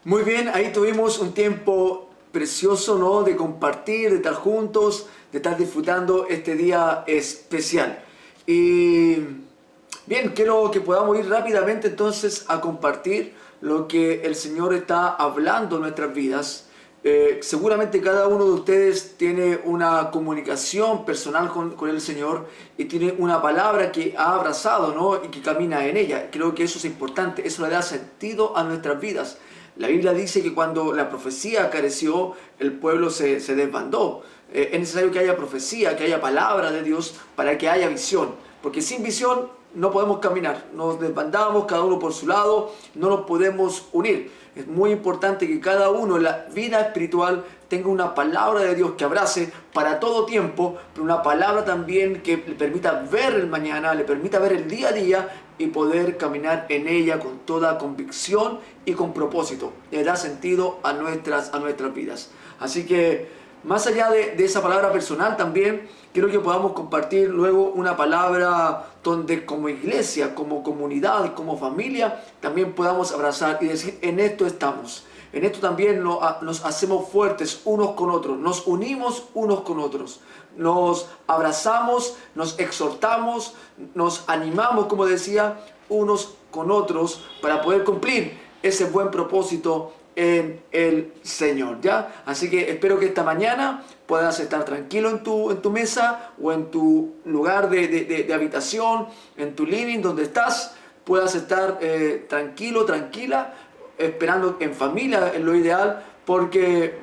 Muy bien, ahí tuvimos un tiempo precioso, ¿no? De compartir, de estar juntos, de estar disfrutando este día especial. Y bien, quiero que podamos ir rápidamente entonces a compartir lo que el Señor está hablando en nuestras vidas. Seguramente cada uno de ustedes tiene una comunicación personal con el Señor y tiene una palabra que ha abrazado, ¿no? Y que camina en ella. Creo que eso es importante, eso le da sentido a nuestras vidas. La Biblia dice que cuando la profecía careció, el pueblo se desbandó. Es necesario que haya profecía, que haya palabra de Dios para que haya visión. Porque sin visión no podemos caminar. Nos desbandamos cada uno por su lado, no nos podemos unir. Es muy importante que cada uno en la vida espiritual tenga una palabra de Dios que abrace para todo tiempo, pero una palabra también que le permita ver el mañana, le permita ver el día a día y poder caminar en ella con toda convicción y con propósito. Le da sentido a nuestras vidas. Así que más allá de esa palabra personal también, quiero que podamos compartir luego una palabra donde como iglesia, como comunidad, como familia, también podamos abrazar y decir, en esto estamos. En esto también nos hacemos fuertes unos con otros, nos unimos unos con otros, nos abrazamos, nos exhortamos, nos animamos, como decía, unos con otros para poder cumplir ese buen propósito en el Señor, ¿ya? Así que espero que esta mañana puedas estar tranquilo en tu mesa o en tu lugar de habitación, en tu living, donde estás, puedas estar tranquilo, tranquila, esperando en familia, es lo ideal, porque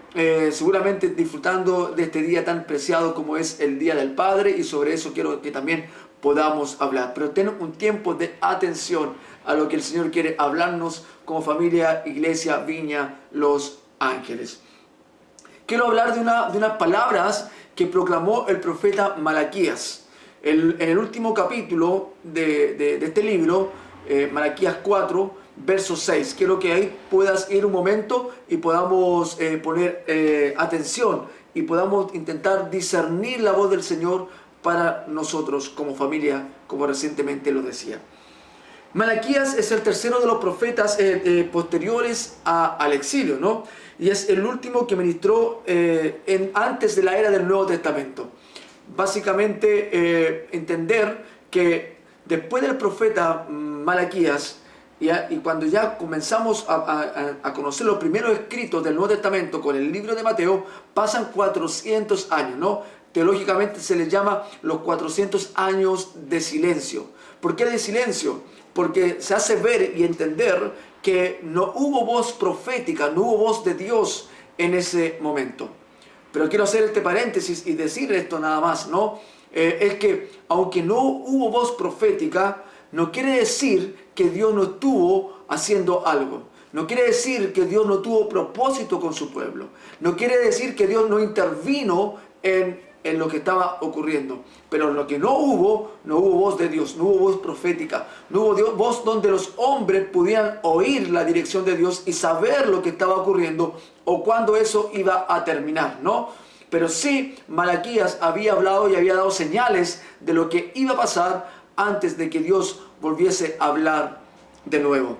seguramente disfrutando de este día tan preciado como es el Día del Padre, y sobre eso quiero que también podamos hablar. Pero ten un tiempo de atención a lo que el Señor quiere hablarnos como familia, iglesia, Viña, Los Ángeles. Quiero hablar de unas palabras que proclamó el profeta Malaquías. En el último capítulo de este libro, Malaquías 4, verso 6. Quiero que ahí puedas ir un momento y podamos poner atención y podamos intentar discernir la voz del Señor para nosotros como familia, como recientemente lo decía. Malaquías es el tercero de los profetas posteriores al exilio, ¿no? Y es el último que ministró antes de la era del Nuevo Testamento. Básicamente entender que después del profeta Malaquías, y cuando ya comenzamos a conocer los primeros escritos del Nuevo Testamento con el libro de Mateo, pasan 400 años, ¿no? Teológicamente se les llama los 400 años de silencio. ¿Por qué de silencio? Porque se hace ver y entender que no hubo voz profética, no hubo voz de Dios en ese momento. Pero quiero hacer este paréntesis y decir esto nada más, ¿no? Es que aunque no hubo voz profética, no quiere decir que Dios no estuvo haciendo algo. No quiere decir que Dios no tuvo propósito con su pueblo. No quiere decir que Dios no intervino en lo que estaba ocurriendo. Pero lo que no hubo voz de Dios, no hubo voz profética, no hubo voz donde los hombres pudieran oír la dirección de Dios y saber lo que estaba ocurriendo o cuándo eso iba a terminar, ¿no? Pero sí, Malaquías había hablado y había dado señales de lo que iba a pasar antes de que Dios volviese a hablar de nuevo.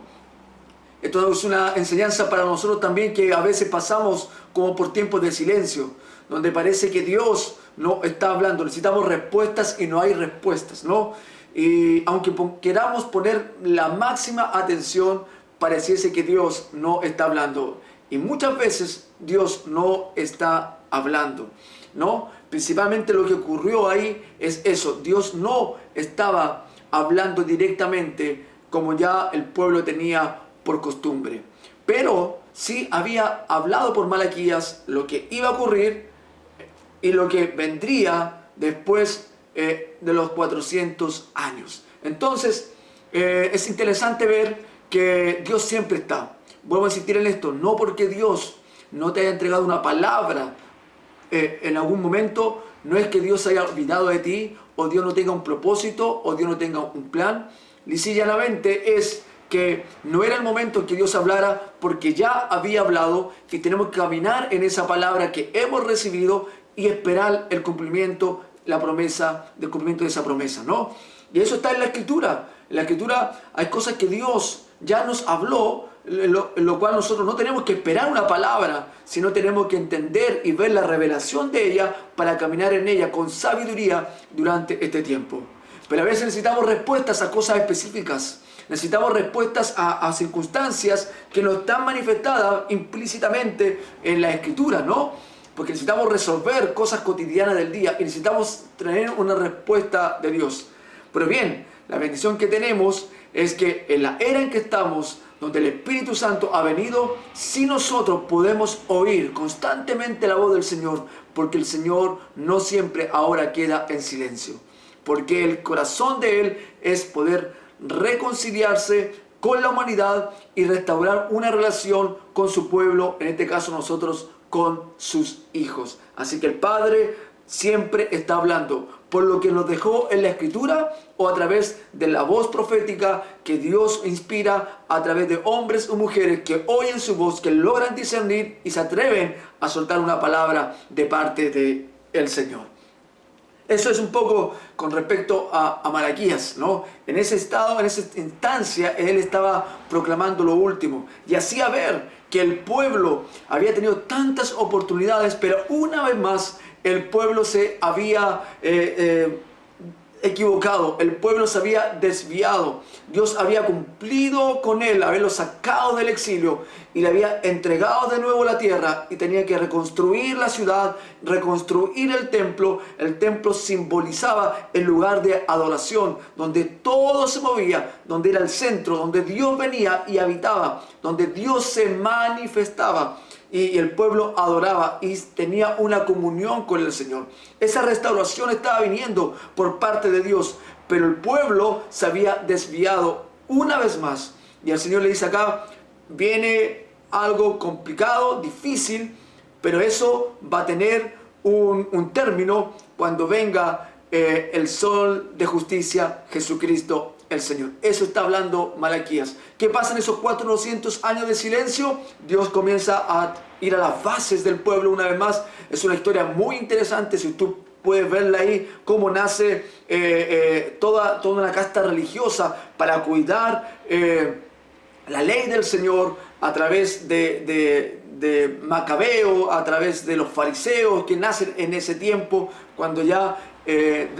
Esto es una enseñanza para nosotros también, que a veces pasamos como por tiempos de silencio, donde parece que Dios no está hablando, necesitamos respuestas y no hay respuestas, ¿no? Y aunque queramos poner la máxima atención, pareciese que Dios no está hablando. Y muchas veces Dios no está hablando, ¿no? Principalmente lo que ocurrió ahí es eso, Dios no estaba hablando directamente como ya el pueblo tenía por costumbre. Pero sí había hablado por Malaquías lo que iba a ocurrir y lo que vendría después de los 400 años. Entonces, es interesante ver que Dios siempre está. Vuelvo a insistir en esto, no porque Dios no te haya entregado una palabra en algún momento, no es que Dios haya olvidado de ti, o Dios no tenga un propósito, o Dios no tenga un plan. Llanamente es que no era el momento en que Dios hablara, porque ya había hablado, y tenemos que caminar en esa palabra que hemos recibido y esperar el cumplimiento, del cumplimiento de esa promesa, ¿no? Y eso está en la Escritura. En la Escritura hay cosas que Dios ya nos habló, lo cual nosotros no tenemos que esperar una palabra, sino tenemos que entender y ver la revelación de ella para caminar en ella con sabiduría durante este tiempo. Pero a veces necesitamos respuestas a cosas específicas. Necesitamos respuestas a circunstancias que no están manifestadas implícitamente en la Escritura, ¿no? Porque necesitamos resolver cosas cotidianas del día y necesitamos tener una respuesta de Dios. Pero bien, la bendición que tenemos es que en la era en que estamos, donde el Espíritu Santo ha venido, si nosotros podemos oír constantemente la voz del Señor, porque el Señor no siempre ahora queda en silencio. Porque el corazón de Él es poder reconciliarse con la humanidad y restaurar una relación con su pueblo, en este caso nosotros, con sus hijos. Así que el Padre siempre está hablando por lo que nos dejó en la Escritura o a través de la voz profética que Dios inspira a través de hombres o mujeres que oyen su voz, que logran discernir y se atreven a soltar una palabra de parte del Señor. Eso es un poco con respecto a Malaquías, ¿no? En ese estado, en esa instancia, él estaba proclamando lo último y hacía ver que el pueblo había tenido tantas oportunidades, pero una vez más el pueblo se había equivocado, el pueblo se había desviado. Dios había cumplido con él, haberlo sacado del exilio y le había entregado de nuevo la tierra y tenía que reconstruir la ciudad, reconstruir el templo. El templo simbolizaba el lugar de adoración, donde todo se movía, donde era el centro, donde Dios venía y habitaba, donde Dios se manifestaba. Y el pueblo adoraba y tenía una comunión con el Señor. Esa restauración estaba viniendo por parte de Dios, pero el pueblo se había desviado una vez más. Y el Señor le dice acá, viene algo complicado, difícil, pero eso va a tener un término cuando venga el sol de justicia, Jesucristo el Señor. Eso está hablando Malaquías. ¿Qué pasa en esos 400 años de silencio? Dios comienza a ir a las bases del pueblo una vez más. Es una historia muy interesante, si tú puedes verla ahí, cómo nace toda una casta religiosa para cuidar la ley del Señor a través de Macabeo, a través de los fariseos que nacen en ese tiempo, cuando ya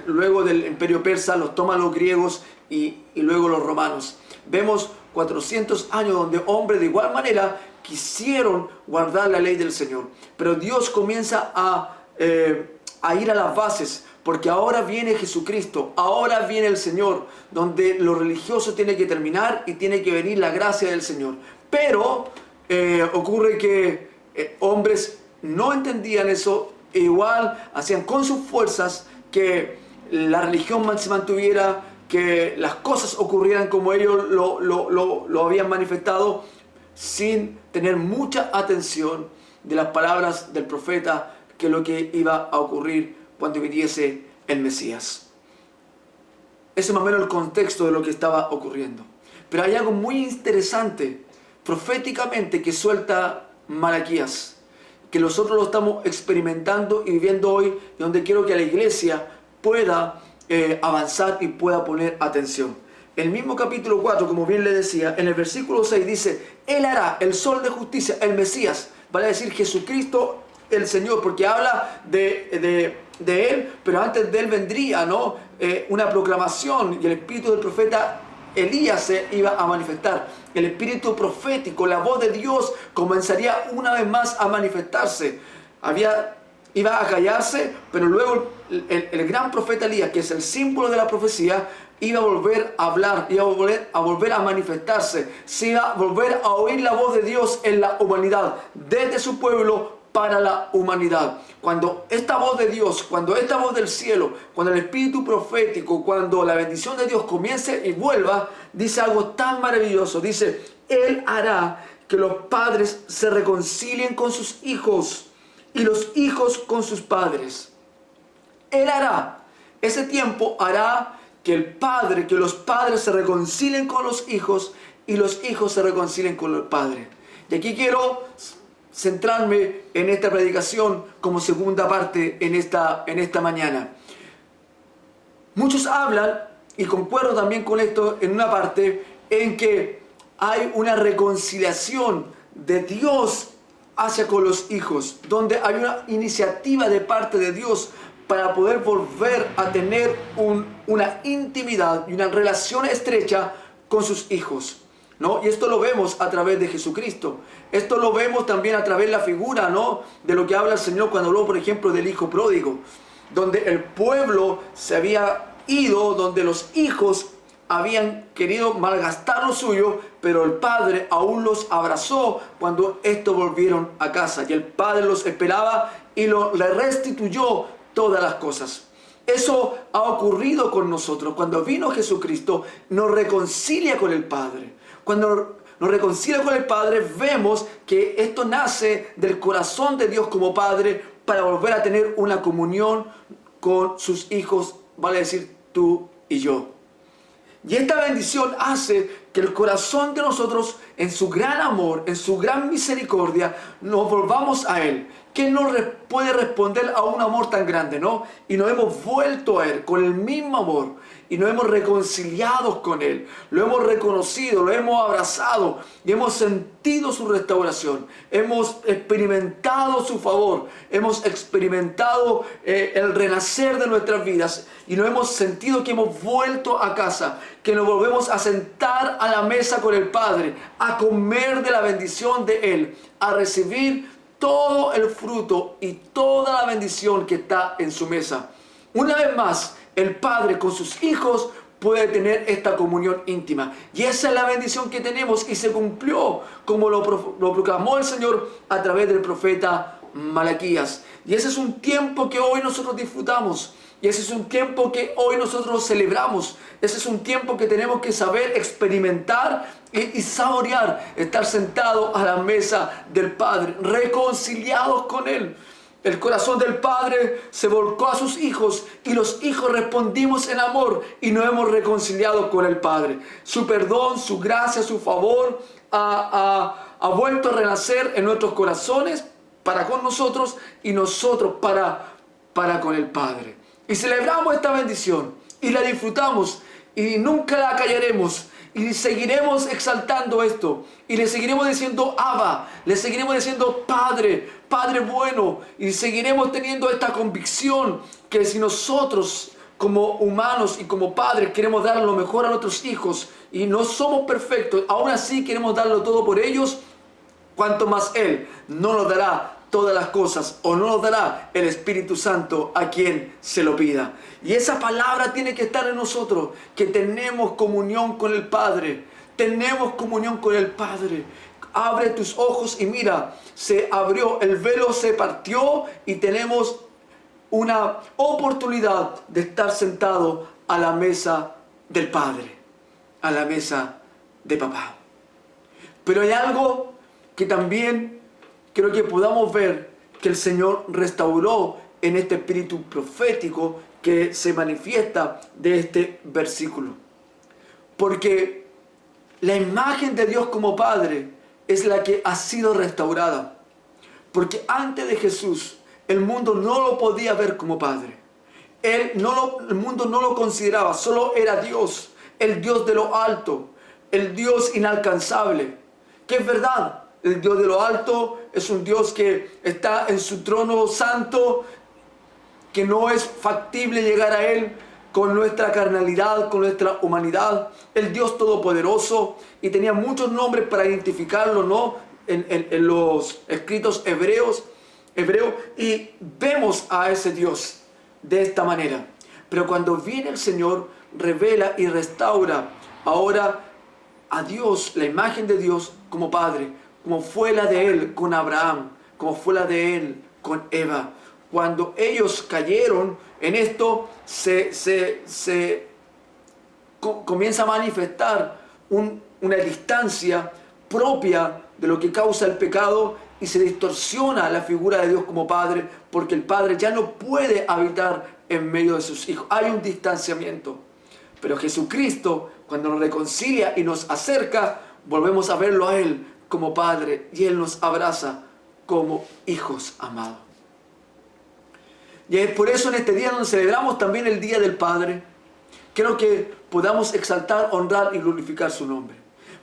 luego del imperio persa los toman los griegos y luego los romanos. Vemos 400 años donde hombres de igual manera quisieron guardar la ley del Señor, pero Dios comienza a ir a las bases, porque ahora viene Jesucristo, ahora viene el Señor, donde lo religioso tiene que terminar y tiene que venir la gracia del Señor. Pero ocurre que hombres no entendían eso e igual hacían con sus fuerzas que la religión se mantuviera, que las cosas ocurrieran como ellos lo habían manifestado, sin tener mucha atención de las palabras del profeta, que es lo que iba a ocurrir cuando viniese el Mesías. Ese es más o menos el contexto de lo que estaba ocurriendo. Pero hay algo muy interesante proféticamente que suelta Malaquías, que nosotros lo estamos experimentando y viviendo hoy, y donde quiero que la iglesia pueda avanzar y pueda poner atención. El mismo capítulo 4, como bien le decía, en el versículo 6 dice, Él hará el sol de justicia, el Mesías, vale decir Jesucristo el Señor, porque habla de Él, pero antes de Él vendría, ¿no? Una proclamación, y el espíritu del profeta Elías se iba a manifestar. El espíritu profético, la voz de Dios comenzaría una vez más a manifestarse. Iba a callarse, pero luego el gran profeta Elías, que es el símbolo de la profecía, iba a volver a hablar, iba a volver a manifestarse, se iba a volver a oír la voz de Dios en la humanidad, desde su pueblo para la humanidad. Cuando esta voz de Dios, cuando esta voz del cielo, cuando el espíritu profético, cuando la bendición de Dios comience y vuelva, dice algo tan maravilloso. Dice, Él hará que los padres se reconcilien con sus hijos y los hijos con sus padres. Él hará, ese tiempo hará que los padres se reconcilien con los hijos y los hijos se reconcilien con el Padre. Y aquí quiero centrarme en esta predicación como segunda parte en esta mañana. Muchos hablan, y concuerdo también con esto en una parte, en que hay una reconciliación de Dios hacia con los hijos, donde hay una iniciativa de parte de Dios para poder volver a tener una intimidad y una relación estrecha con sus hijos, ¿no? Y esto lo vemos a través de Jesucristo. Esto lo vemos también a través de la figura, ¿no?, de lo que habla el Señor cuando habló, por ejemplo, del hijo pródigo, donde el pueblo se había ido, donde los hijos habían querido malgastar lo suyo, pero el padre aún los abrazó cuando estos volvieron a casa. Y el padre los esperaba y le restituyó todas las cosas. Eso ha ocurrido con nosotros. Cuando vino Jesucristo, nos reconcilia con el Padre. Cuando nos reconcilia con el Padre, vemos que esto nace del corazón de Dios como Padre para volver a tener una comunión con sus hijos, vale decir, tú y yo. Y esta bendición hace que el corazón de nosotros, en su gran amor, en su gran misericordia, nos volvamos a Él. ¿Quién no puede responder a un amor tan grande, no? Y nos hemos vuelto a Él con el mismo amor. Y nos hemos reconciliado con Él. Lo hemos reconocido, lo hemos abrazado. Y hemos sentido su restauración. Hemos experimentado su favor. Hemos experimentado el renacer de nuestras vidas. Y nos hemos sentido que hemos vuelto a casa. Que nos volvemos a sentar a la mesa con el Padre. A comer de la bendición de Él. A recibir todo el fruto y toda la bendición que está en su mesa. Una vez más, el Padre con sus hijos puede tener esta comunión íntima. Y esa es la bendición que tenemos y se cumplió como lo proclamó el Señor a través del profeta Malaquías. Y ese es un tiempo que hoy nosotros disfrutamos. Y ese es un tiempo que hoy nosotros celebramos. Ese es un tiempo que tenemos que saber experimentar y saborear. Estar sentados a la mesa del Padre, reconciliados con Él. El corazón del Padre se volcó a sus hijos y los hijos respondimos en amor y nos hemos reconciliado con el Padre. Su perdón, su gracia, su favor ha vuelto a renacer en nuestros corazones para con nosotros y nosotros para con el Padre. Y celebramos esta bendición y la disfrutamos y nunca la callaremos. Y seguiremos exaltando esto. Y le seguiremos diciendo Abba. Le seguiremos diciendo Padre, Padre bueno. Y seguiremos teniendo esta convicción que si nosotros como humanos y como padres queremos dar lo mejor a nuestros hijos y no somos perfectos, aún así queremos darlo todo por ellos, cuanto más Él no nos dará todas las cosas o no nos dará el Espíritu Santo a quien se lo pida. Y esa palabra tiene que estar en nosotros, que tenemos comunión con el Padre. Tenemos comunión con el Padre. Abre tus ojos y mira, se abrió, el velo se partió y tenemos una oportunidad de estar sentado a la mesa del Padre, a la mesa de papá. Pero hay algo que también quiero que podamos ver que el Señor restauró en este espíritu profético que se manifiesta de este versículo. Porque la imagen de Dios como Padre es la que ha sido restaurada. Porque antes de Jesús, el mundo no lo podía ver como Padre. El mundo no lo consideraba, solo era Dios, el Dios de lo alto, el Dios inalcanzable. Que es verdad, el Dios de lo alto es un Dios que está en su trono santo, que no es factible llegar a Él con nuestra carnalidad, con nuestra humanidad. El Dios todopoderoso, y tenía muchos nombres para identificarlo, ¿no? En los escritos hebreos, y vemos a ese Dios de esta manera. Pero cuando viene el Señor, revela y restaura ahora a Dios, la imagen de Dios como Padre, como fue la de Él con Abraham, como fue la de Él con Eva. Cuando ellos cayeron en esto, se comienza a manifestar una distancia propia de lo que causa el pecado y se distorsiona la figura de Dios como Padre, porque el Padre ya no puede habitar en medio de sus hijos. Hay un distanciamiento. Pero Jesucristo, cuando nos reconcilia y nos acerca, volvemos a verlo a Él como Padre y Él nos abraza como hijos amados. Y es por eso en este día donde celebramos también el Día del Padre, quiero que podamos exaltar, honrar y glorificar su nombre.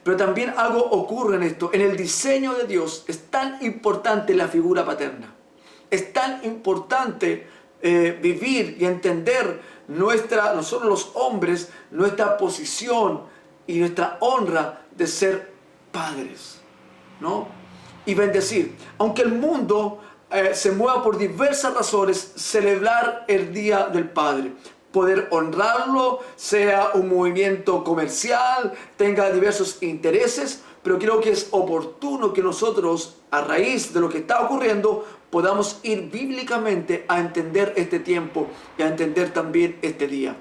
Pero también algo ocurre en esto. En el diseño de Dios es tan importante la figura paterna. Es tan importante vivir y entender nosotros los hombres, nuestra posición y nuestra honra de ser padres, ¿no? Y bendecir. Aunque el mundo se mueva por diversas razones, celebrar el Día del Padre, poder honrarlo, sea un movimiento comercial, tenga diversos intereses, pero creo que es oportuno que nosotros, a raíz de lo que está ocurriendo, podamos ir bíblicamente a entender este tiempo y a entender también este día.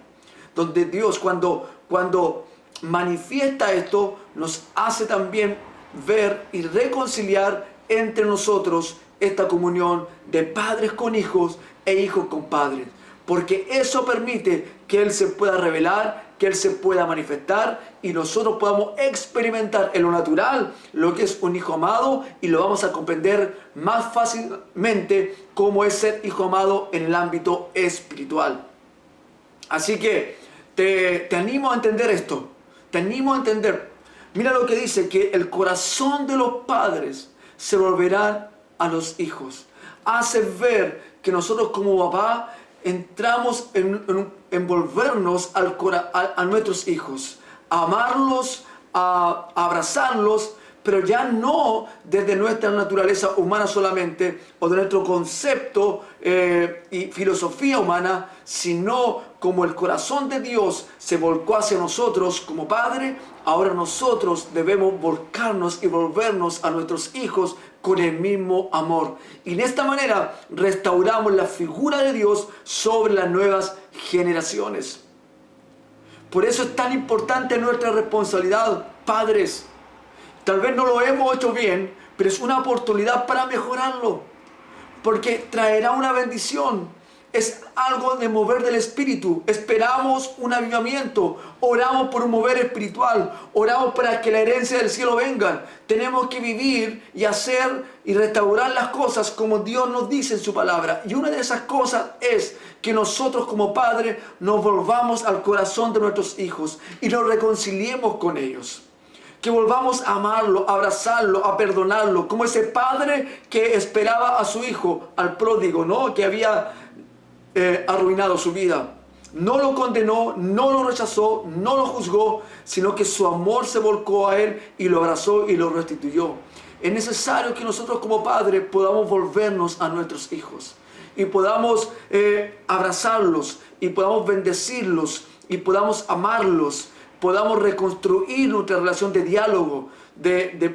Donde Dios, cuando manifiesta esto, nos hace también ver y reconciliar entre nosotros esta comunión de padres con hijos e hijos con padres. Porque eso permite que Él se pueda revelar, que Él se pueda manifestar y nosotros podamos experimentar en lo natural lo que es un hijo amado y lo vamos a comprender más fácilmente cómo es ser hijo amado en el ámbito espiritual. Así que te animo a entender esto, te animo a entender. Mira lo que dice, que el corazón de los padres se volverá a los hijos. Hace ver que nosotros como papá entramos en envolvernos a nuestros hijos, a amarlos, a abrazarlos, pero ya no desde nuestra naturaleza humana solamente, o de nuestro concepto y filosofía humana, sino como el corazón de Dios se volcó hacia nosotros como Padre, ahora nosotros debemos volcarnos y volvernos a nuestros hijos con el mismo amor. Y de esta manera restauramos la figura de Dios sobre las nuevas generaciones. Por eso es tan importante nuestra responsabilidad, padres. Tal vez no lo hemos hecho bien, pero es una oportunidad para mejorarlo, porque traerá una bendición. Es algo de mover del espíritu. Esperamos un avivamiento, oramos por un mover espiritual, oramos para que la herencia del cielo venga. Tenemos que vivir y hacer y restaurar las cosas como Dios nos dice en su palabra. Y una de esas cosas es que nosotros como padres nos volvamos al corazón de nuestros hijos y nos reconciliemos con ellos. Que volvamos a amarlo, a abrazarlo, a perdonarlo, como ese padre que esperaba a su hijo, al pródigo, ¿no? Que había arruinado su vida. No lo condenó, no lo rechazó, no lo juzgó, sino que su amor se volcó a él y lo abrazó y lo restituyó. Es necesario que nosotros como padres podamos volvernos a nuestros hijos y podamos abrazarlos y podamos bendecirlos y podamos amarlos, podamos reconstruir nuestra relación de diálogo, de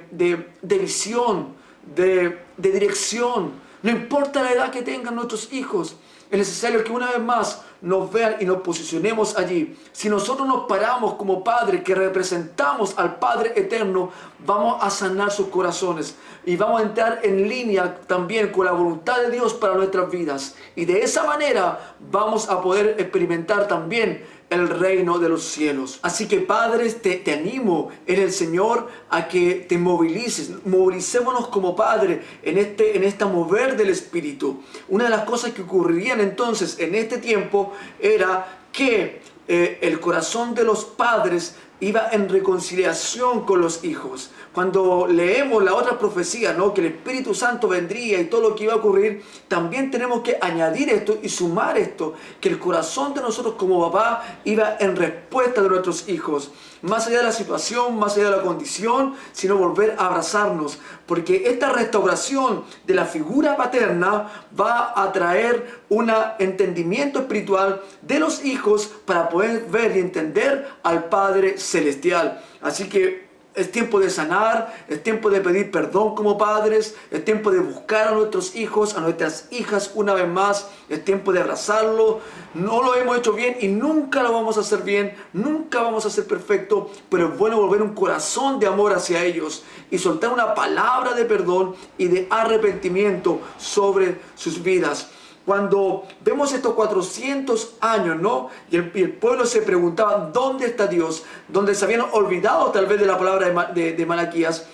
visión, de dirección. No importa la edad que tengan nuestros hijos, es necesario que una vez más nos vean y nos posicionemos allí. Si nosotros nos paramos como padres que representamos al Padre Eterno, vamos a sanar sus corazones y vamos a entrar en línea también con la voluntad de Dios para nuestras vidas. Y de esa manera vamos a poder experimentar también el reino de los cielos. Así que padres, te animo en el Señor a que te movilices. Movilicémonos como padres en esta mover del Espíritu. Una de las cosas que ocurrirían entonces en este tiempo era que el corazón de los padres iba en reconciliación con los hijos. Cuando leemos la otra profecía, ¿no? Que el Espíritu Santo vendría y todo lo que iba a ocurrir, también tenemos que añadir esto y sumar esto, que el corazón de nosotros como papá iba en respuesta de nuestros hijos, más allá de la situación, más allá de la condición, sino volver a abrazarnos, porque esta restauración de la figura paterna va a traer un entendimiento espiritual de los hijos para poder ver y entender al Padre Celestial. Así que es tiempo de sanar, es tiempo de pedir perdón como padres, es tiempo de buscar a nuestros hijos, a nuestras hijas una vez más, es tiempo de abrazarlo. No lo hemos hecho bien y nunca lo vamos a hacer bien, nunca vamos a ser perfectos, pero es bueno volver un corazón de amor hacia ellos y soltar una palabra de perdón y de arrepentimiento sobre sus vidas. Cuando vemos estos 400 años, ¿no? Y el pueblo se preguntaba, ¿dónde está Dios? Donde se habían olvidado tal vez de la palabra de Malaquías.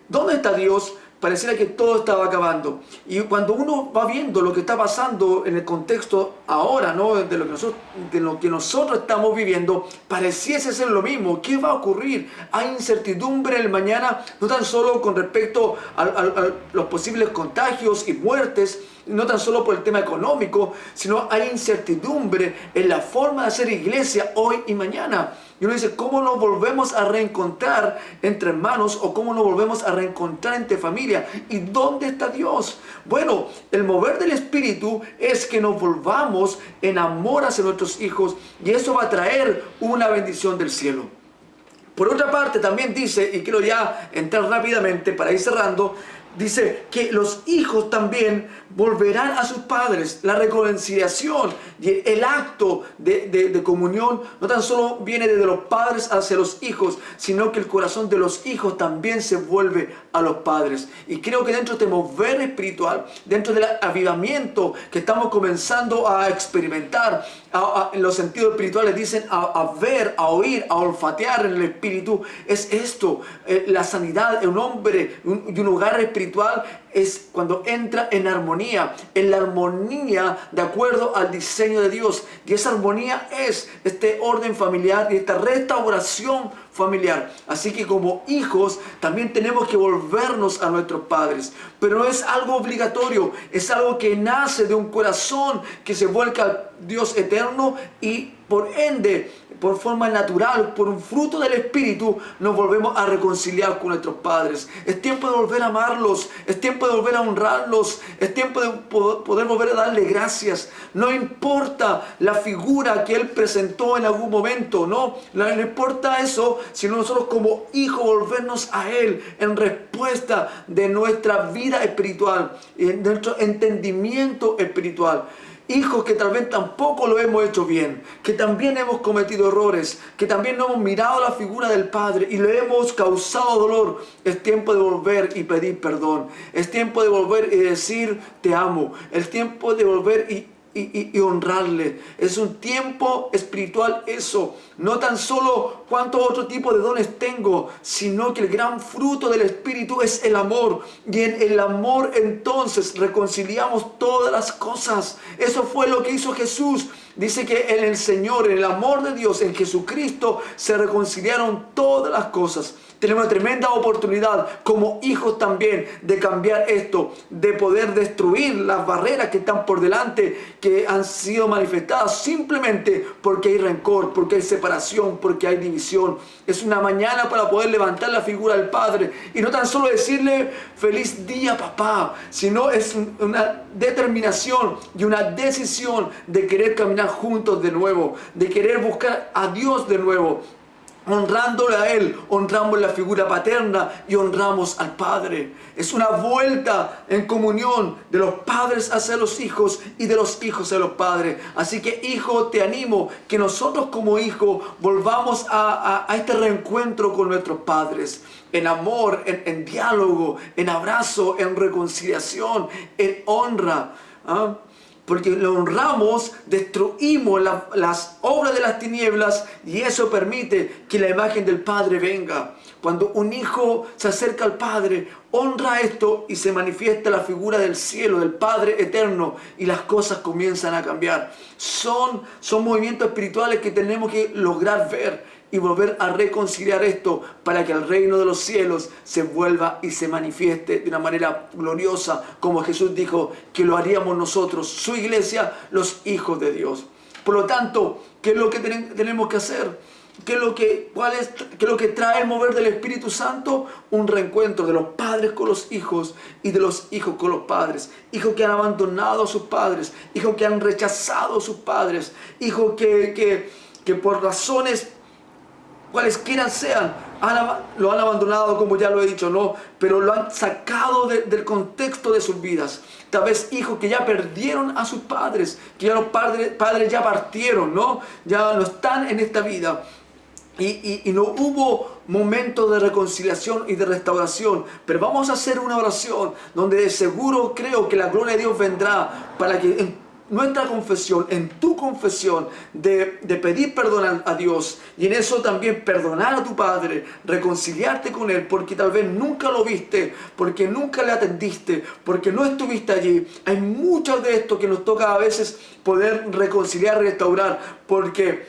¿Dónde está Dios? pareciera que todo estaba acabando. Y cuando uno va viendo lo que está pasando en el contexto ahora, ¿no? de lo que nosotros estamos viviendo, pareciese ser lo mismo. ¿Qué va a ocurrir? Hay incertidumbre en el mañana, no tan solo con respecto a los posibles contagios y muertes, no tan solo por el tema económico, sino hay incertidumbre en la forma de hacer iglesia hoy y mañana. Y uno dice, ¿cómo nos volvemos a reencontrar entre hermanos o cómo nos volvemos a reencontrar entre familia? ¿Y dónde está Dios? Bueno, el mover del Espíritu es que nos volvamos en amor hacia nuestros hijos y eso va a traer una bendición del cielo. Por otra parte, también dice, y quiero ya entrar rápidamente para ir cerrando, dice que los hijos también volverán a sus padres. La reconciliación y el acto de comunión no tan solo viene desde los padres hacia los hijos, sino que el corazón de los hijos también se vuelve a los padres. Y creo que dentro de este mover espiritual, dentro del avivamiento que estamos comenzando a experimentar, en los sentidos espirituales dicen a ver, a oír, a olfatear en el espíritu, es esto, la sanidad de un hombre y un hogar espiritual es cuando entra en armonía, en la armonía de acuerdo al diseño de Dios. Y esa armonía es este orden familiar y esta restauración familiar. Así que como hijos también tenemos que volvernos a nuestros padres. Pero no es algo obligatorio, es algo que nace de un corazón que se vuelca al Dios eterno y por ende, por forma natural, por un fruto del Espíritu, nos volvemos a reconciliar con nuestros padres. Es tiempo de volver a amarlos, es tiempo de volver a honrarlos, es tiempo de poder volver a darle gracias. No importa la figura que Él presentó en algún momento, no importa eso, sino nosotros como hijos volvernos a Él en respuesta de nuestra vida espiritual, de nuestro entendimiento espiritual. Hijos que tal vez tampoco lo hemos hecho bien, que también hemos cometido errores, que también no hemos mirado la figura del Padre y le hemos causado dolor. Es tiempo de volver y pedir perdón. Es tiempo de volver y decir te amo. Es tiempo de volver y honrarle. Es un tiempo espiritual eso. No tan solo cuántos otro tipo de dones tengo, sino que el gran fruto del Espíritu es el amor. Y en el amor entonces reconciliamos todas las cosas. Eso fue lo que hizo Jesús. Dice que en el Señor, en el amor de Dios, en Jesucristo, se reconciliaron todas las cosas. Tenemos una tremenda oportunidad como hijos también de cambiar esto, de poder destruir las barreras que están por delante, que han sido manifestadas simplemente porque hay rencor, porque hay separación, porque hay división. Es una mañana para poder levantar la figura del Padre y no tan solo decirle feliz día papá, sino es una determinación y una decisión de querer caminar juntos de nuevo, de querer buscar a Dios de nuevo. Honrándole a Él, honramos la figura paterna y honramos al Padre. Es una vuelta en comunión de los padres hacia los hijos y de los hijos hacia los padres. Así que hijo, te animo que nosotros como hijos volvamos a este reencuentro con nuestros padres. En amor, en diálogo, en abrazo, en reconciliación, en honra. Porque lo honramos, destruimos las obras de las tinieblas y eso permite que la imagen del Padre venga. Cuando un hijo se acerca al Padre, honra esto y se manifiesta la figura del cielo, del Padre eterno y las cosas comienzan a cambiar. Son movimientos espirituales que tenemos que lograr ver y volver a reconciliar esto para que el reino de los cielos se vuelva y se manifieste de una manera gloriosa, como Jesús dijo que lo haríamos nosotros, su iglesia, los hijos de Dios. Por lo tanto, ¿qué es lo que tenemos que hacer? ¿Qué es lo que trae el mover del Espíritu Santo? Un reencuentro de los padres con los hijos y de los hijos con los padres. Hijos que han abandonado a sus padres, hijos que han rechazado a sus padres, hijos que por razones cualesquiera sean, lo han abandonado, como ya lo he dicho, ¿no? Pero lo han sacado del contexto de sus vidas. Tal vez hijos que ya perdieron a sus padres, que ya los padres ya partieron, ¿no? Ya no están en esta vida. Y no hubo momentos de reconciliación y de restauración. Pero vamos a hacer una oración donde de seguro creo que la gloria de Dios vendrá para que nuestra confesión, en tu confesión, de pedir perdón a Dios, y en eso también perdonar a tu padre, reconciliarte con él, porque tal vez nunca lo viste, porque nunca le atendiste, porque no estuviste allí. Hay mucho de esto que nos toca a veces poder reconciliar, restaurar, porque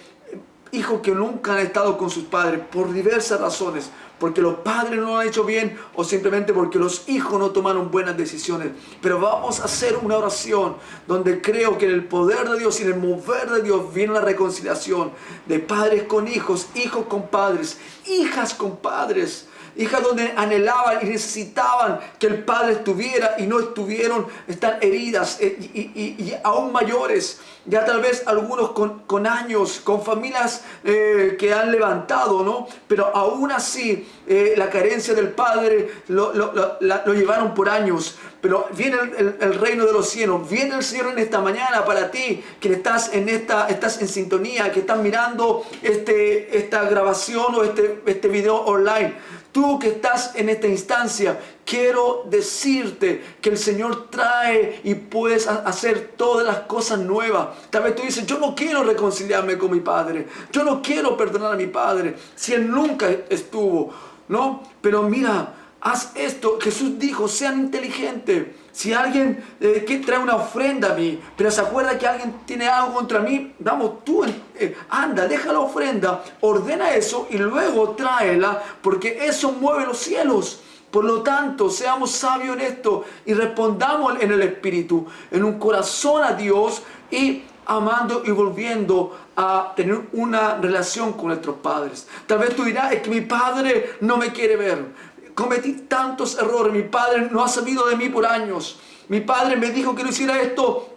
hijos que nunca han estado con sus padres por diversas razones, porque los padres no lo han hecho bien o simplemente porque los hijos no tomaron buenas decisiones. Pero vamos a hacer una oración donde creo que en el poder de Dios y en el mover de Dios viene la reconciliación de padres con hijos, hijos con padres, hijas con padres. Hijas donde anhelaban y necesitaban que el padre estuviera y no estuvieron, están heridas y aún mayores. Ya tal vez algunos con años, con familias que han levantado, ¿no? Pero aún así la carencia del padre lo llevaron por años. Pero viene el reino de los cielos, viene el Señor en esta mañana para ti, que estás en sintonía, que estás mirando esta grabación o este video online. Tú que estás en esta instancia, quiero decirte que el Señor trae y puedes hacer todas las cosas nuevas. Tal vez tú dices, yo no quiero reconciliarme con mi padre, yo no quiero perdonar a mi padre, si él nunca estuvo, ¿no? Pero mira, haz esto. Jesús dijo, sean inteligentes. Si alguien que trae una ofrenda a mí, pero se acuerda que alguien tiene algo contra mí, vamos, tú anda, deja la ofrenda, ordena eso y luego tráela, porque eso mueve los cielos. Por lo tanto, seamos sabios en esto y respondamos en el Espíritu, en un corazón a Dios y amando y volviendo a tener una relación con nuestros padres. Tal vez tú dirás, es que mi padre no me quiere ver. Cometí tantos errores, mi padre no ha sabido de mí por años. Mi padre me dijo que no hiciera esto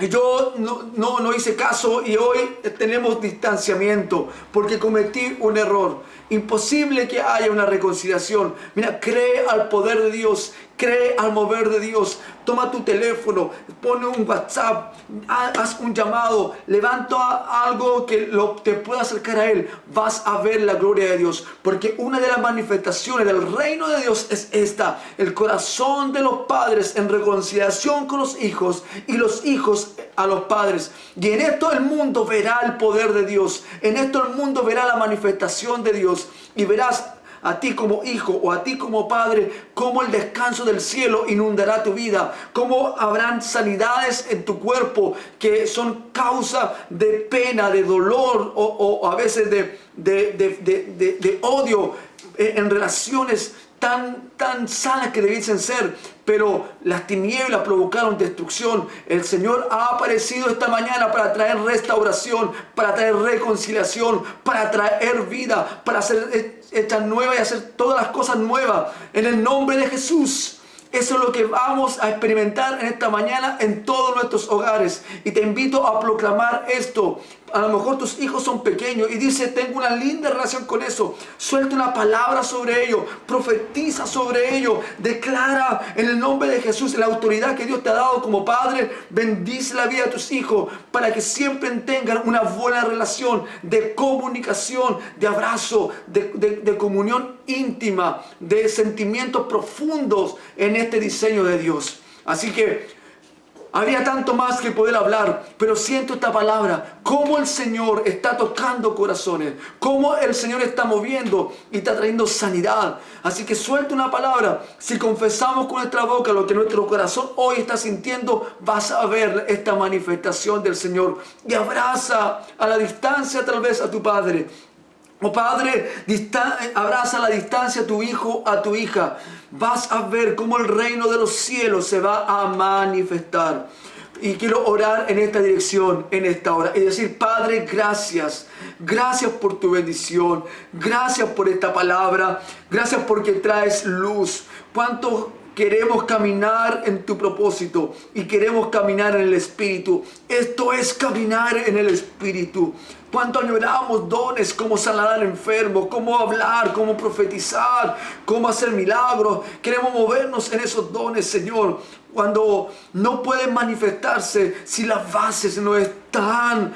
y yo no hice caso y hoy tenemos distanciamiento porque cometí un error. Imposible que haya una reconciliación. Mira, cree al poder de Dios, cree al mover de Dios. Toma tu teléfono, pone un WhatsApp, haz un llamado, levanta algo que te pueda acercar a Él. Vas a ver la gloria de Dios, porque una de las manifestaciones del reino de Dios es esta: el corazón de los padres en reconciliación con los hijos y los hijos a los padres. Y en esto el mundo verá el poder de Dios, en esto el mundo verá la manifestación de Dios y verás a ti como hijo o a ti como padre, cómo el descanso del cielo inundará tu vida, cómo habrán sanidades en tu cuerpo que son causa de pena, de dolor o a veces de odio en relaciones tan sanas que debiesen ser, pero las tinieblas provocaron destrucción. El Señor ha aparecido esta mañana para traer restauración, para traer reconciliación, para traer vida, para hacer hechas nuevas y hacer todas las cosas nuevas en el nombre de Jesús. Eso es lo que vamos a experimentar en esta mañana en todos nuestros hogares. Y te invito a proclamar esto. A lo mejor tus hijos son pequeños y dice, tengo una linda relación con eso. Suelta una palabra sobre ello. Profetiza sobre ello. Declara en el nombre de Jesús la autoridad que Dios te ha dado como padre. Bendice la vida de tus hijos para que siempre tengan una buena relación de comunicación, de abrazo, de comunión íntima, de sentimientos profundos en este diseño de Dios. Así que habría tanto más que poder hablar, pero siento esta palabra, cómo el Señor está tocando corazones, cómo el Señor está moviendo y está trayendo sanidad. Así que suelta una palabra. Si confesamos con nuestra boca lo que nuestro corazón hoy está sintiendo, vas a ver esta manifestación del Señor. Y abraza a la distancia tal vez a tu padre. Oh Padre, abraza a la distancia a tu hijo, a tu hija. Vas a ver cómo el reino de los cielos se va a manifestar. Y quiero orar en esta dirección, en esta hora, y decir, Padre, gracias. Gracias por tu bendición. Gracias por esta palabra. Gracias porque traes luz. ¿Cuánto queremos caminar en tu propósito y queremos caminar en el Espíritu? Esto es caminar en el Espíritu. Cuánto añoramos dones como sanar al enfermo, cómo hablar, cómo profetizar, cómo hacer milagros. Queremos movernos en esos dones, Señor, cuando no pueden manifestarse si las bases no están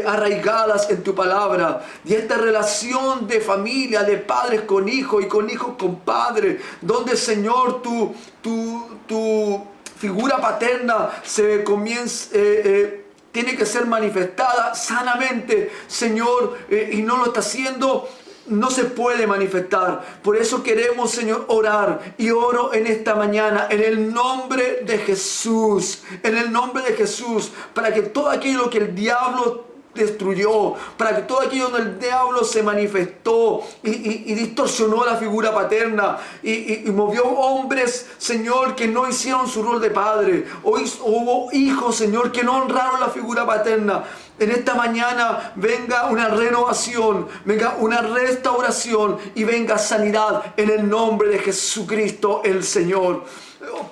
arraigadas en tu palabra. Y esta relación de familia, de padres con hijos y con hijos con padres, donde, Señor, tu figura paterna tiene que ser manifestada sanamente, Señor, y no lo está haciendo, no se puede manifestar. Por eso queremos, Señor, orar. Y oro en esta mañana en el nombre de Jesús. En el nombre de Jesús. Para que todo aquello que el diablo destruyó, para que todo aquello donde el diablo se manifestó y distorsionó la figura paterna y movió hombres, Señor, que no hicieron su rol de padre, o hubo hijos, Señor, que no honraron la figura paterna. En esta mañana venga una renovación, venga una restauración y venga sanidad en el nombre de Jesucristo el Señor.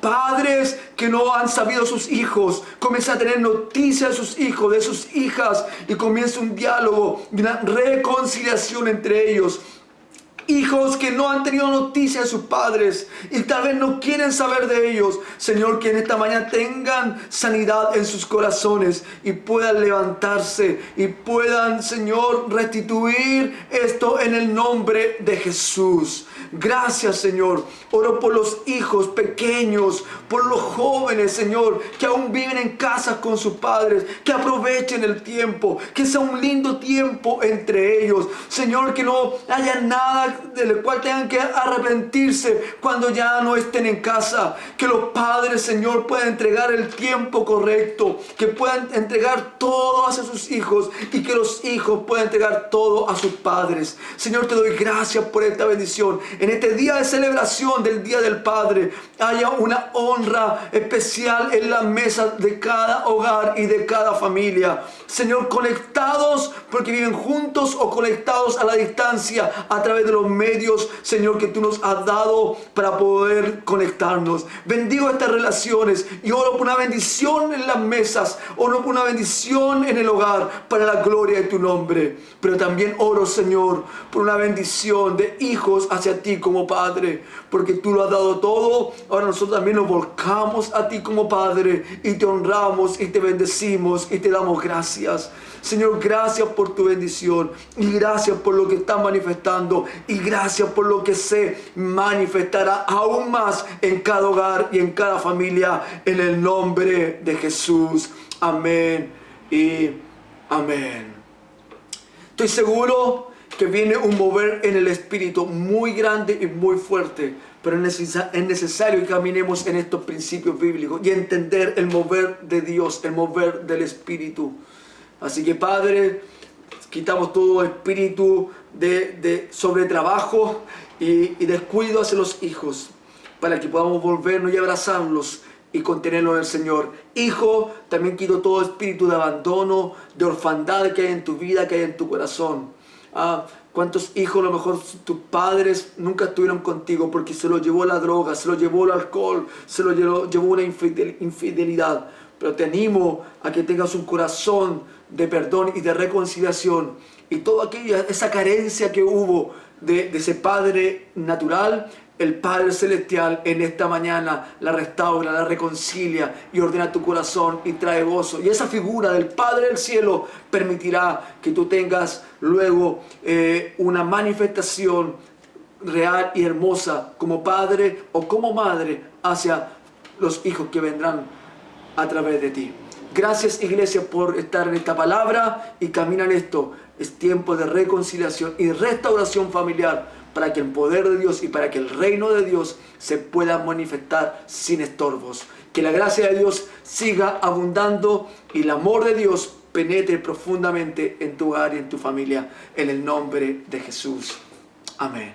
Padres que no han sabido sus hijos, comiencen a tener noticias de sus hijos, de sus hijas, y comienza un diálogo y una reconciliación entre ellos. Hijos que no han tenido noticias de sus padres y tal vez no quieren saber de ellos. Señor, que en esta mañana tengan sanidad en sus corazones y puedan levantarse y puedan, Señor, restituir esto en el nombre de Jesús. Gracias, Señor. Oro por los hijos pequeños, por los jóvenes, Señor, que aún viven en casas con sus padres, que aprovechen el tiempo, que sea un lindo tiempo entre ellos. Señor, que no haya nada del cual tengan que arrepentirse cuando ya no estén en casa. Que los padres, Señor, puedan entregar el tiempo correcto, que puedan entregar todo hacia sus hijos y que los hijos puedan entregar todo a sus padres. Señor, te doy gracias por esta bendición. En este día de celebración del Día del Padre, haya una honra especial en la mesa de cada hogar y de cada familia. Señor, conectados porque viven juntos o conectados a la distancia a través de los medios, Señor, que tú nos has dado para poder conectarnos. Bendigo estas relaciones y oro por una bendición en las mesas, oro por una bendición en el hogar para la gloria de tu nombre. Pero también oro, Señor, por una bendición de hijos hacia ti como Padre, porque tú lo has dado todo. Ahora nosotros también nos volcamos a ti como Padre y te honramos y te bendecimos y te damos gracias. Señor, gracias por tu bendición y gracias por lo que estás manifestando y gracias por lo que se manifestará aún más en cada hogar y en cada familia, en el nombre de Jesús. Amén y amén. Estoy seguro que viene un mover en el Espíritu muy grande y muy fuerte, pero es necesario que caminemos en estos principios bíblicos y entender el mover de Dios, el mover del Espíritu. Así que, Padre, quitamos todo espíritu de sobretrabajo y descuido hacia los hijos, para que podamos volvernos y abrazarlos y contenerlos en el Señor. Hijo, también quito todo espíritu de abandono, de orfandad que hay en tu vida, que hay en tu corazón. ¿Cuántos hijos a lo mejor tus padres nunca estuvieron contigo porque se los llevó la droga, se los llevó el alcohol, se los llevó una infidelidad? Pero te animo a que tengas un corazón de perdón y de reconciliación, y toda esa carencia que hubo de ese Padre natural, el Padre Celestial en esta mañana la restaura, la reconcilia y ordena tu corazón y trae gozo. Y esa figura del Padre del cielo permitirá que tú tengas luego una manifestación real y hermosa como padre o como madre hacia los hijos que vendrán a través de ti. Gracias, iglesia, por estar en esta palabra y caminar en esto. Es tiempo de reconciliación y restauración familiar para que el poder de Dios y para que el reino de Dios se pueda manifestar sin estorbos. Que la gracia de Dios siga abundando y el amor de Dios penetre profundamente en tu hogar y en tu familia. En el nombre de Jesús. Amén.